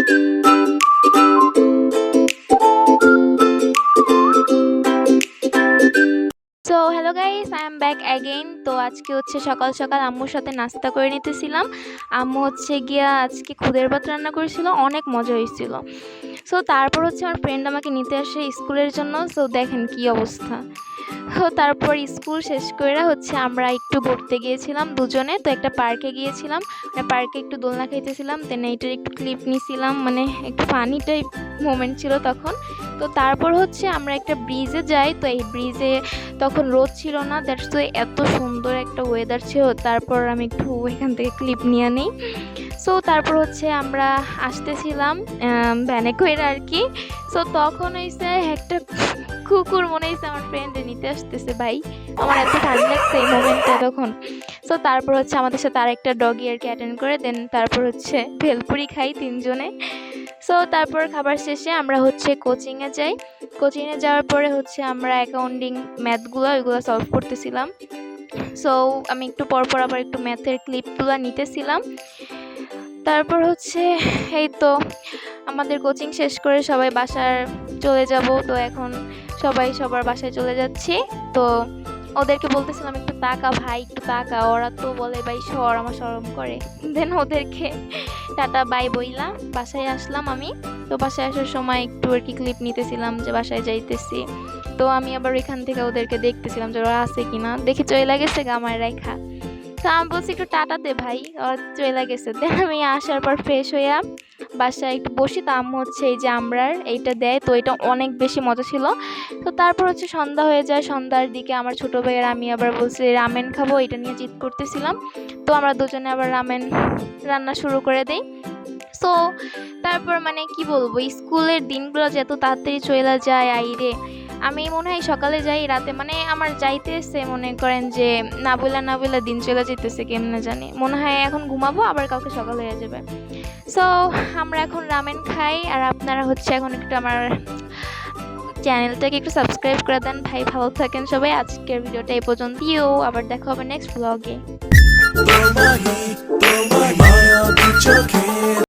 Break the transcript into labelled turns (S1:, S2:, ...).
S1: So hello guys, I am back again. তো আজকে হচ্ছে সকাল সকাল আম্মুর সাথে নাস্তা করে নিতেছিলাম। আম্মু হচ্ছে গিয়া আজকে খুদের ভাত রান্না করেছিল, অনেক মজা হয়েছিল। সো তারপর হচ্ছে আমার ফ্রেন্ড আমাকে নিতে আসে স্কুলের জন্য। সো দেখেন কি অবস্থা। তো তারপর স্কুল শেষ করে হচ্ছে আমরা একটু ঘুরতে গিয়েছিলাম দুজনে। তো একটা পার্কে গিয়েছিলাম, পার্কে একটু দোলনা খাইতেছিলাম, দেন এইটার একটু ক্লিপ নিয়েছিলাম, মানে একটু ফানি টাইপ মোমেন্ট ছিল তখন। তো তারপর হচ্ছে আমরা একটা ব্রিজে যাই। তো এই ব্রিজে তখন রোদ ছিল না, দ্যাটস ওয়াই এত সুন্দর একটা ওয়েদার ছিল। তারপর আমি একটু এখান থেকে ক্লিপ নিয়ে নিই। সো তারপর হচ্ছে আমরা আসতেছিলাম ভ্যানে করে আর কি। সো তখন হয়েছে একটা কুকুর মনে হয়েছে আমার ফ্রেন্ডে নিতে আসতেছে। ভাই আমার এত ভালো লাগছে এই মোমেন্টটা তখন। সো তারপর হচ্ছে আমাদের সাথে আরেকটা ডগি আর কি অ্যাটেন্ড করে, দেন তারপর হচ্ছে ভেলপুরি খাই তিনজনে। সো তারপর খাবার শেষে আমরা হচ্ছে কোচিংয়ে যাই। কোচিংয়ে যাওয়ার পরে হচ্ছে আমরা অ্যাকাউন্টিং ম্যাথগুলো ওইগুলো সলভ করতেছিলাম। সো আমি একটু পরপর আবার একটু ম্যাথের ক্লিপগুলো নিতেছিলাম। তারপর হচ্ছে এই তো আমাদের কোচিং শেষ করে সবাই বাসার চলে যাব। তো এখন সবাই সবার বাসায় চলে যাচ্ছি। তো ওদেরকে বলতেছিলাম একটু তাকা ভাই, একটু তাকা। ওরা তো বলে ভাই সর, আমার শরম করে। দেন ওদেরকে টাটা বাই বইলা বাসায় আসলাম আমি। তো বাসায় আসার সময় একটু আর কি ক্লিপ নিতেছিলাম যে বাসায় যাইতেছি। তো আমি আবার এখান থেকে ওদেরকে দেখতেছিলাম যে ওরা আছে কিনা, দেখে চলে গেছে গামায় রেখা। তো আমি বলছি একটু টাটা দে ভাই, ওর চলে গেছে। দেন আমি আসার পর ফ্রেশ হইয়া বাসায় একটু বসি। তো আম্মু হচ্ছে এই যে আমরার এইটা দেয়, তো এটা অনেক বেশি মজা ছিল। তো তারপর হচ্ছে সন্ধ্যা হয়ে যায়। সন্ধ্যার দিকে আমার ছোটো ভাইয়ের আমি আবার বলছি রামেন খাবো, এটা নিয়ে জিদ করতেছিলাম। তো আমরা দুজনে আবার রামেন রান্না শুরু করে দিই। সো তারপর মানে কি বলবো, স্কুলের দিনগুলো যে এত তাড়াতাড়ি চলে যায় আইরে। আমি মনে হয় সকালে যাই, রাতে মানে আমার যাইতেছে মনে করেন যে না বইলা দিন চলে যেতেছে কেমনে জানি। মনে হয় এখন ঘুমাবো, আবার কালকে সকাল হয়ে যাবে। সো আমরা এখন রামেন খাই। আর আপনারা হচ্ছে এখন একটু আমার চ্যানেলটাকে একটু সাবস্ক্রাইব করে দেন ভাই। ভালো থাকেন সবাই। আজকের ভিডিওটা এই পর্যন্তই, আবার দেখা হবে নেক্সট ব্লগে।